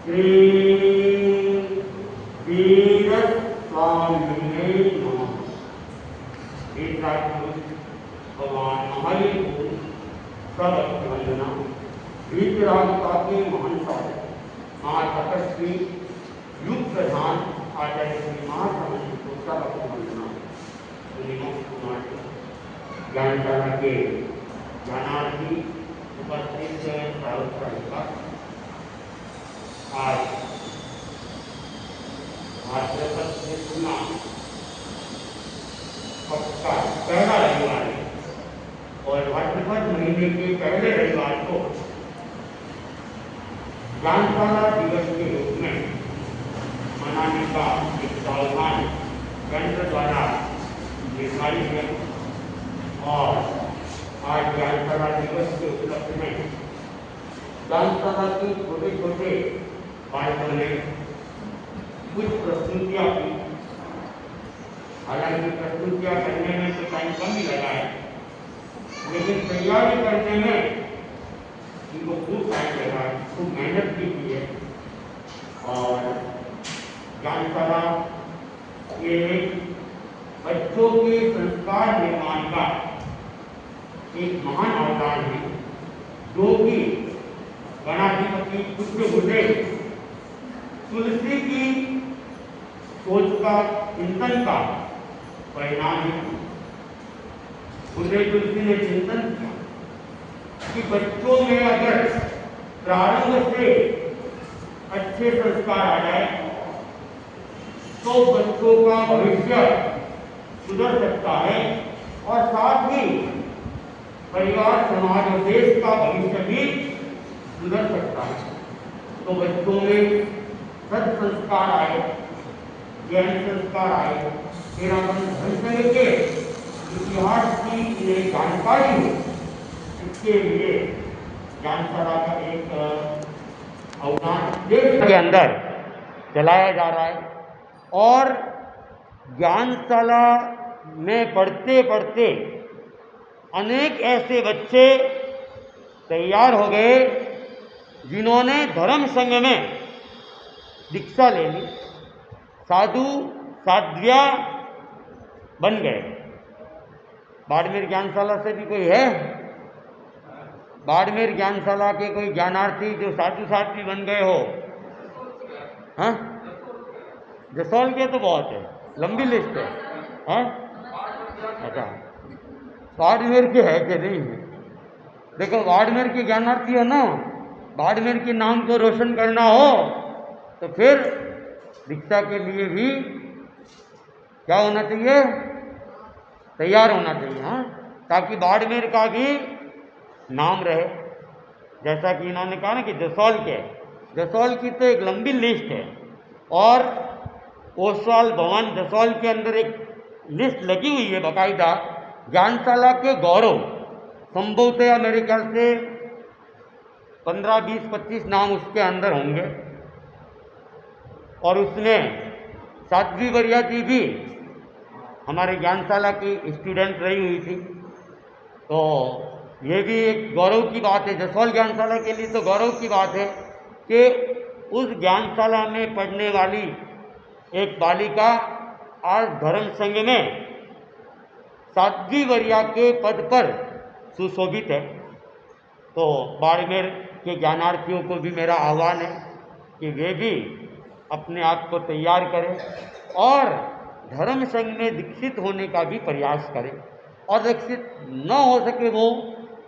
श्री वीर स्वामिने नमः। भगवान हमारी सबक वंदना वीतरागिता के महान साधक महातपस्वी युग प्रधान आचार्य श्री महासमन को सबक वंदना ज्ञानशाला के ज्ञानार्थी उपस्थित आज का पहला रविवार है और भाद्रपद महीने के पहले रविवार को ज्ञानशाला दिवस के रूप में मनाने का एक प्रावधान केंद्र द्वारा निर्धारित है और आज ज्ञानशाला दिवस के उपलक्ष्य में ज्ञानशाला के छोटे छोटे बालकों ने कुछ प्रस्तुतियाँ की। हालांकि प्रस्तुतियाँ करने में तो टाइम कम ही लगा है, लेकिन तैयारी करने में इनको खूब टाइम लगा है, खूब मेहनत भी की है। और ज्ञानशाला के बच्चों के संस्कार निर्माण का एक महान अवदान है, जो कि गणाधिपति पुत्र गुरुदेव तुलसी की सोच का चिंतन का परिणाम है। गुरुदेव तुलसी ने चिंतन किया कि बच्चों में अगर प्रारंभ से अच्छे संस्कार आ जाए तो बच्चों का भविष्य सुधर सकता है और साथ ही परिवार समाज और देश का भविष्य भी सुधर सकता है। तो बच्चों में सद संस्कार आए, ज्ञान संस्कार आए, तेरा मन धर्म के इतिहास की इन्हें जानकारी हो, इसके लिए ज्ञानशाला का एक अवदान देश के अंदर चलाया जा रहा है। और ज्ञानशाला में पढ़ते पढ़ते अनेक ऐसे बच्चे तैयार हो गए जिन्होंने धर्म संघ में दीक्षा ले ली, साधु साध्विया बन गए। बाड़मेर ज्ञानशाला से भी कोई है? बाड़मेर ज्ञानशाला के कोई ज्ञानार्थी जो साधु साध्वी बन गए हो? हाँ, जसौल के तो बहुत है, लंबी लिस्ट है। हाँ, अच्छा, बाड़मेर के है कि नहीं है? देखो, बाड़मेर के ज्ञानार्थी हो ना, बाड़मेर के नाम को रोशन करना हो तो फिर दीक्षा के लिए भी क्या होना चाहिए? तैयार होना चाहिए। हाँ, ताकि बाड़मेर का भी नाम रहे। जैसा कि इन्होंने कहा ना कि जसौल की तो एक लंबी लिस्ट है और ओसवाल भवन जसौल के अंदर एक लिस्ट लगी हुई है बाकायदा। ज्ञानशाला के गौरव संभवतः मेरे ख्याल से 15, 20, 25 नाम उसके अंदर होंगे। और उसमें साध्वी वरिया जी भी हमारे ज्ञानशाला की स्टूडेंट रही हुई थी। तो ये भी एक गौरव की बात है, जसौल ज्ञानशाला के लिए तो गौरव की बात है कि उस ज्ञानशाला में पढ़ने वाली एक बालिका आज धर्म संघ में साध्वी वरिया के पद पर सुशोभित है। तो बाड़मेर के ज्ञानार्थियों को भी मेरा आह्वान है कि वे भी अपने आप को तैयार करें और धर्म संघ में दीक्षित होने का भी प्रयास करें। और दीक्षित न हो सके वो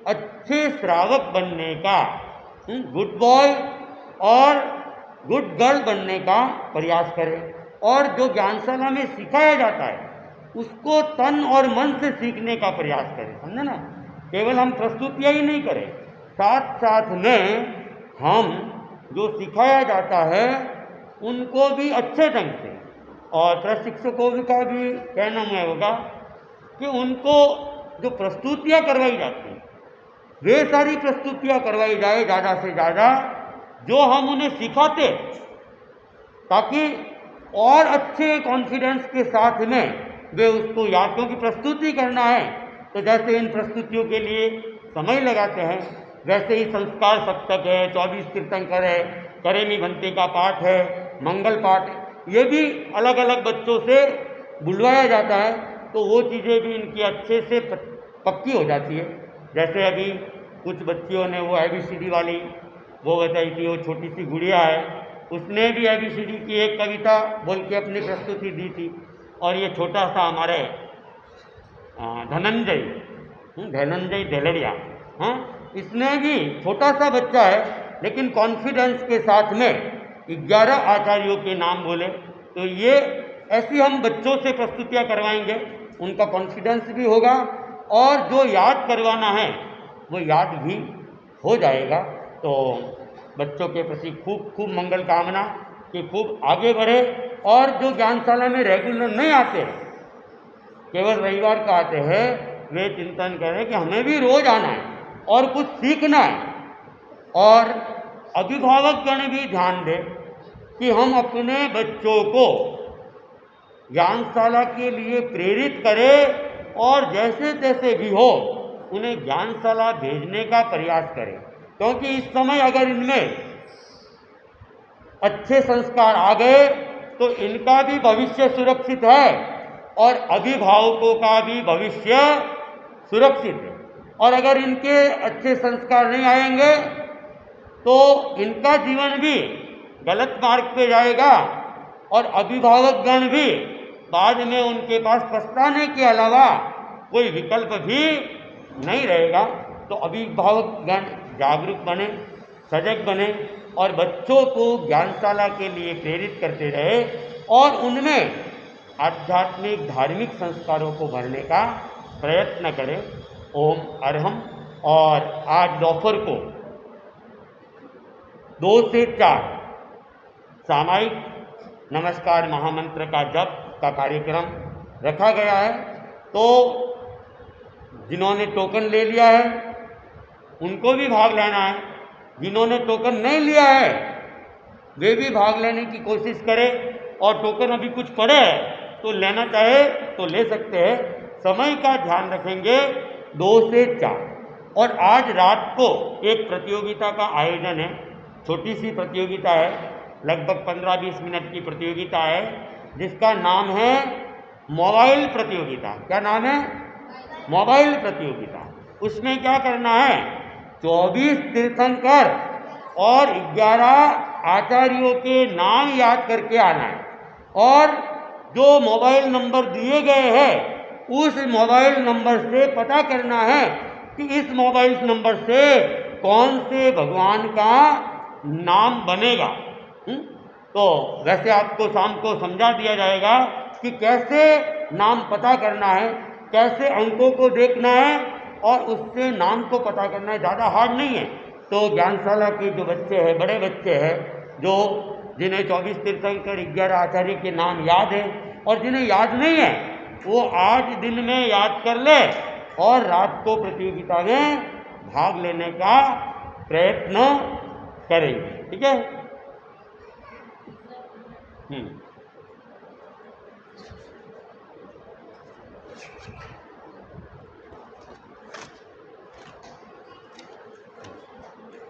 अच्छे श्रावक बनने का, गुड बॉय और गुड गर्ल बनने का प्रयास करें। और जो ज्ञानशाला में सिखाया जाता है उसको तन और मन से सीखने का प्रयास करें। समझे ना? केवल हम प्रस्तुतियाँ ही नहीं करें, साथ साथ में हम जो सिखाया जाता है उनको भी अच्छे ढंग से, और प्रशिक्षकों का भी कहना मैं होगा कि उनको जो प्रस्तुतियाँ करवाई जाती हैं वे सारी प्रस्तुतियाँ करवाई जाए ज़्यादा से ज़्यादा, जो हम उन्हें सिखाते, ताकि और अच्छे कॉन्फिडेंस के साथ में वे उसको याद, क्योंकि प्रस्तुति करना है तो जैसे इन प्रस्तुतियों के लिए समय लगाते हैं वैसे ही संस्कार सप्तक है, 24 तीर्थंकर है, करेमी भंते का पाठ है, मंगल पाठ है, ये भी अलग अलग बच्चों से बुलवाया जाता है, तो वो चीज़ें भी इनकी अच्छे से पक्की हो जाती है। जैसे अभी कुछ बच्चियों ने वो ABCD वाली वो बताई थी, वो छोटी सी गुड़िया है, उसने भी ABCD की एक कविता बोल के अपनी प्रस्तुति दी थी। और ये छोटा सा हमारे धनंजय धेलड़िया, हाँ, इसने भी, छोटा सा बच्चा है लेकिन कॉन्फिडेंस के साथ में 11 आचार्यों के नाम बोले। तो ये ऐसी हम बच्चों से प्रस्तुतियाँ करवाएंगे, उनका कॉन्फिडेंस भी होगा और जो याद करवाना है वो याद भी हो जाएगा। तो बच्चों के प्रति खूब खूब मंगल कामना कि खूब आगे बढ़े, और जो ज्ञानशाला में रेगुलर नहीं आते, केवल रविवार का आते हैं, वे चिंतन करें कि हमें भी रोज आना है और कुछ सीखना है। और अभिभावकगण भी ध्यान दें कि हम अपने बच्चों को ज्ञानशाला के लिए प्रेरित करें और जैसे तैसे भी हो उन्हें ज्ञानशाला भेजने का प्रयास करें, क्योंकि इस समय अगर इनमें अच्छे संस्कार आ गए तो इनका भी भविष्य सुरक्षित है और अभिभावकों का भी भविष्य सुरक्षित है। और अगर इनके अच्छे संस्कार नहीं आएंगे तो इनका जीवन भी गलत मार्ग पे जाएगा और अभिभावकगण भी बाद में उनके पास पछताने के अलावा कोई विकल्प भी नहीं रहेगा। तो अभिभावकगण जागरूक बने, सजग बने और बच्चों को ज्ञानशाला के लिए प्रेरित करते रहे और उनमें आध्यात्मिक धार्मिक संस्कारों को भरने का प्रयत्न करें। ओम अरहम। और आज दोपहर को 2 से 4 सामायिक नमस्कार महामंत्र का जप का कार्यक्रम रखा गया है। तो जिन्होंने टोकन ले लिया है उनको भी भाग लेना है, जिन्होंने टोकन नहीं लिया है वे भी भाग लेने की कोशिश करें। और टोकन अभी कुछ पड़े है तो लेना चाहे तो ले सकते हैं। समय का ध्यान रखेंगे 2 से 4। और आज रात को एक प्रतियोगिता का आयोजन है, छोटी सी प्रतियोगिता है, लगभग 15-20 मिनट की प्रतियोगिता है, जिसका नाम है मोबाइल प्रतियोगिता। क्या नाम है? मोबाइल प्रतियोगिता। उसमें क्या करना है, 24 तीर्थंकर और 11 आचार्यों के नाम याद करके आना है और जो मोबाइल नंबर दिए गए हैं उस मोबाइल नंबर से पता करना है कि इस मोबाइल नंबर से कौन से भगवान का नाम बनेगा। तो वैसे आपको शाम को समझा दिया जाएगा कि कैसे नाम पता करना है, कैसे अंकों को देखना है और उससे नाम को पता करना है। ज़्यादा हार्ड नहीं है। तो ज्ञानशाला के जो बच्चे हैं, बड़े बच्चे हैं, जो जिन्हें 24 तीर्थंकर 11 आचार्य के नाम याद है और जिन्हें याद नहीं है वो आज दिन में याद कर ले और रात को प्रतियोगिता में भाग लेने का प्रयत्न करेंगे। ठीक है?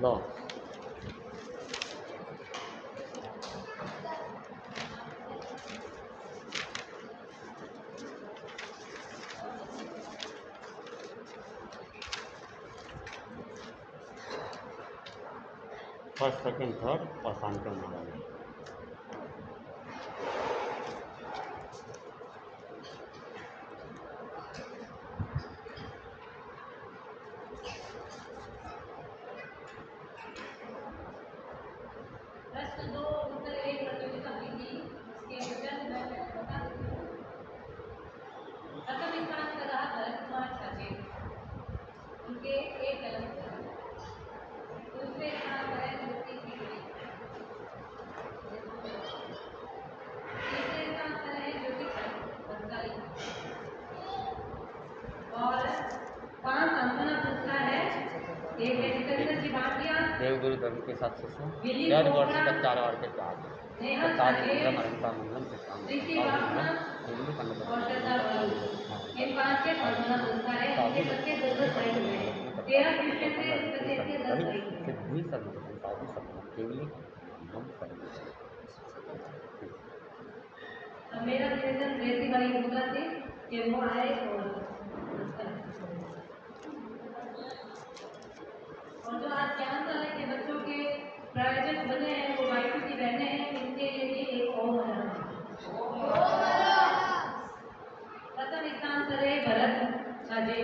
लो फर्स्ट, सेकंड, थर्ड और शांति नारायण। देवगुरु रवि के साथ डेढ़ वर्ष तक 4 और के बाद मेरा निवेदन रेसी भाई गुप्ता से कि वो आए और जो आज ज्ञानशाला के बच्चों के प्रायोजक बने हैं वो भाई की बहनें हैं, इनके लिए भी एक ओम प्रथम स्थान पर है भरत छाजे।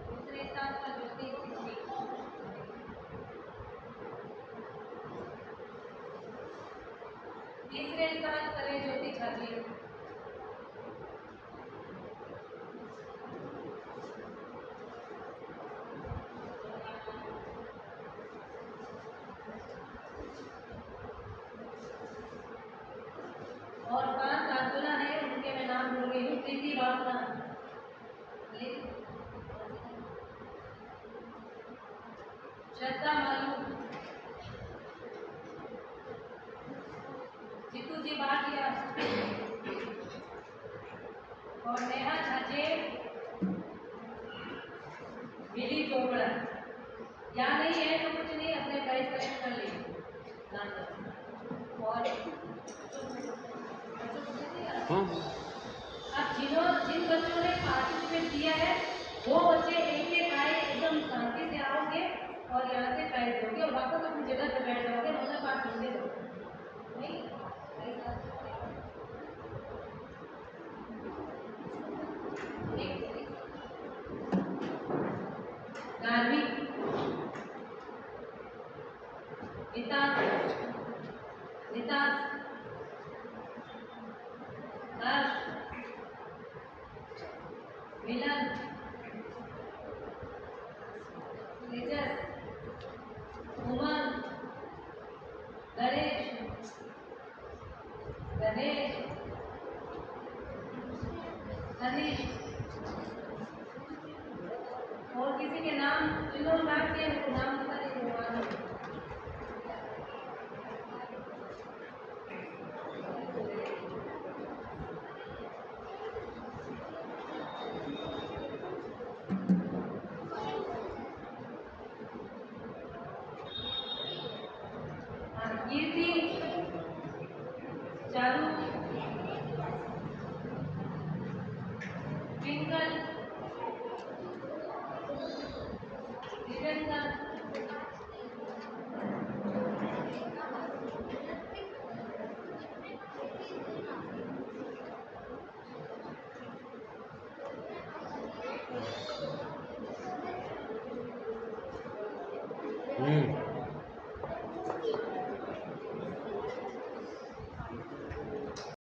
दूसरे स्थान पर ज्योति सिंह। तीसरे स्थान पर है ज्योति छाजे। और 5 राजदूल्हा है, उनके मैं नाम बोल रही हूँ। प्रीति भावना, श्रद्धा मालू, जीतू जी भाटिया और नेहा छाजे, मिली चोपड़ा। यहाँ नहीं है तो कुछ नहीं, अपने प्राइस कलेक्ट कर लीजिए। और अब जिन बच्चों ने पार्टिसिपेट किया है वो बच्चे एक एक आए, एकदम शांति से आओगे और यहाँ से प्राइज दोगे और वापस अपनी जगह पर बैठ जाओगे, मतलब बात सुनते रहो नहीं। धार्मिक, हर्ष, मिलन, तेजस, उमंग, गणेश, गणेश, अनिश। और किसी के नाम जिन्होंने बात किया उनको नाम बता दीजिए। कीर्ति, चारू, ट्विंकल, दिव्यांकर,